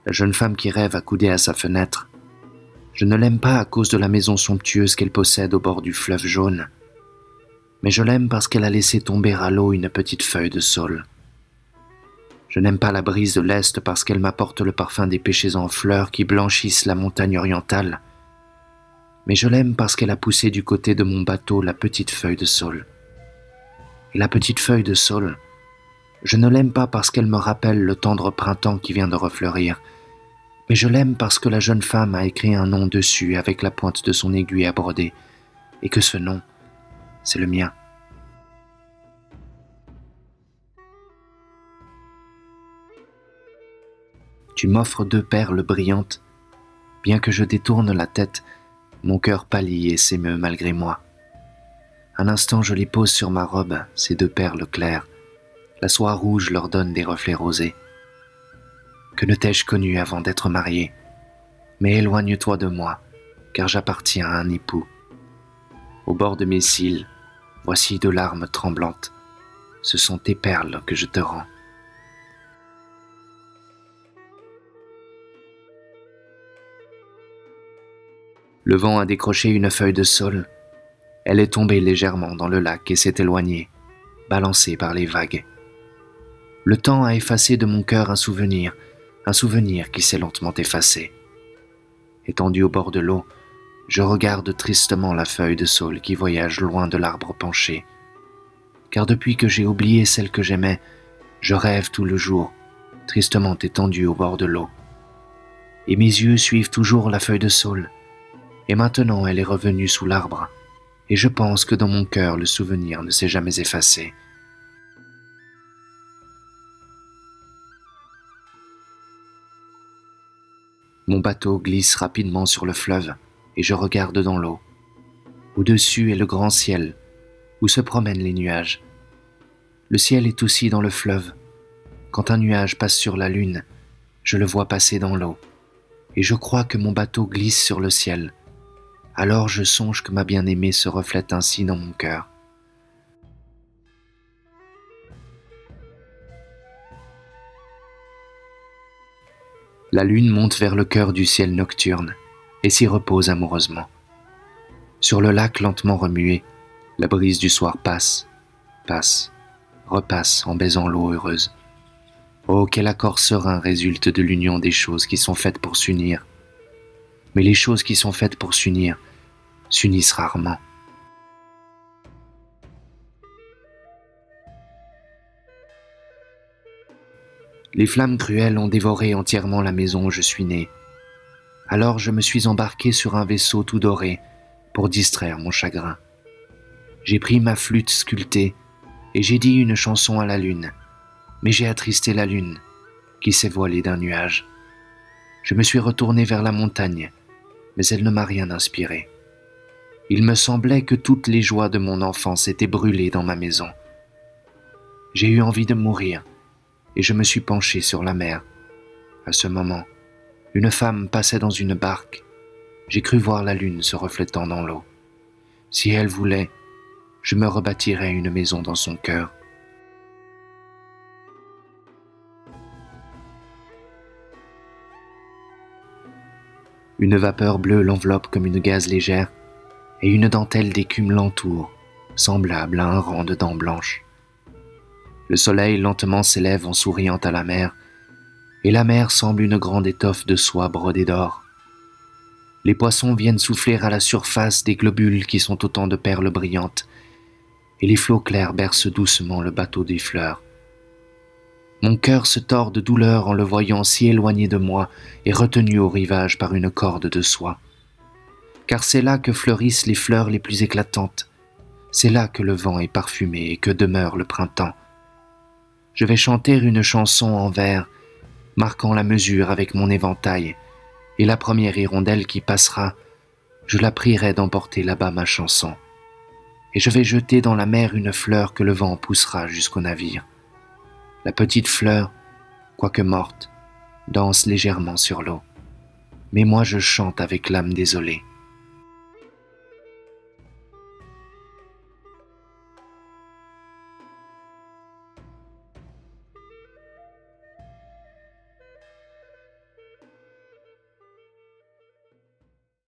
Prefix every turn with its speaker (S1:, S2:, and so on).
S1: la jeune femme qui rêve accoudée à sa fenêtre. Je ne l'aime pas à cause de la maison somptueuse qu'elle possède au bord du fleuve jaune, mais je l'aime parce qu'elle a laissé tomber à l'eau une petite feuille de saule. Je n'aime pas la brise de l'Est parce qu'elle m'apporte le parfum des pêchers en fleurs qui blanchissent la montagne orientale, mais je l'aime parce qu'elle a poussé du côté de mon bateau la petite feuille de saule. Et la petite feuille de saule, je ne l'aime pas parce qu'elle me rappelle le tendre printemps qui vient de refleurir, mais je l'aime parce que la jeune femme a écrit un nom dessus avec la pointe de son aiguille à broder, et que ce nom, c'est le mien. Tu m'offres 2 perles brillantes. Bien que je détourne la tête, mon cœur pâlit et s'émeut malgré moi. Un instant, je les pose sur ma robe, ces 2 perles claires. La soie rouge leur donne des reflets rosés. Que ne t'ai-je connu avant d'être marié? Mais éloigne-toi de moi, car j'appartiens à un époux. Au bord de mes cils, voici 2 larmes tremblantes. Ce sont tes perles que je te rends. Le vent a décroché une feuille de saule. Elle est tombée légèrement dans le lac et s'est éloignée, balancée par les vagues. Le temps a effacé de mon cœur un souvenir qui s'est lentement effacé. Étendu au bord de l'eau, je regarde tristement la feuille de saule qui voyage loin de l'arbre penché. Car depuis que j'ai oublié celle que j'aimais, je rêve tout le jour, tristement étendu au bord de l'eau. Et mes yeux suivent toujours la feuille de saule. Et maintenant elle est revenue sous l'arbre, et je pense que dans mon cœur le souvenir ne s'est jamais effacé. Mon bateau glisse rapidement sur le fleuve, et je regarde dans l'eau. Au-dessus est le grand ciel, où se promènent les nuages. Le ciel est aussi dans le fleuve. Quand un nuage passe sur la lune, je le vois passer dans l'eau, et je crois que mon bateau glisse sur le ciel. Alors je songe que ma bien-aimée se reflète ainsi dans mon cœur. La lune monte vers le cœur du ciel nocturne et s'y repose amoureusement. Sur le lac lentement remué, la brise du soir passe, repasse en baisant l'eau heureuse. Oh, quel accord serein résulte de l'union des choses qui sont faites pour s'unir. Mais les choses qui sont faites pour s'unir s'unissent rarement. Les flammes cruelles ont dévoré entièrement la maison où je suis né. Alors je me suis embarqué sur un vaisseau tout doré pour distraire mon chagrin. J'ai pris ma flûte sculptée et j'ai dit une chanson à la lune, mais j'ai attristé la lune qui s'est voilée d'un nuage. Je me suis retourné vers la montagne, mais elle ne m'a rien inspiré. Il me semblait que toutes les joies de mon enfance étaient brûlées dans ma maison. J'ai eu envie de mourir et je me suis penché sur la mer. À ce moment, une femme passait dans une barque. J'ai cru voir la lune se reflétant dans l'eau. Si elle voulait, je me rebâtirais une maison dans son cœur. Une vapeur bleue l'enveloppe comme une gaze légère, et une dentelle d'écume l'entoure, semblable à un rang de dents blanches. Le soleil lentement s'élève en souriant à la mer, et la mer semble une grande étoffe de soie brodée d'or. Les poissons viennent souffler à la surface des globules qui sont autant de perles brillantes, et les flots clairs bercent doucement le bateau des fleurs. Mon cœur se tord de douleur en le voyant si éloigné de moi et retenu au rivage par une corde de soie. Car c'est là que fleurissent les fleurs les plus éclatantes, c'est là que le vent est parfumé et que demeure le printemps. Je vais chanter une chanson en vers, marquant la mesure avec mon éventail, et la première hirondelle qui passera, je la prierai d'emporter là-bas ma chanson. Et je vais jeter dans la mer une fleur que le vent poussera jusqu'au navire. La petite fleur, quoique morte, danse légèrement sur l'eau. Mais moi je chante avec l'âme désolée.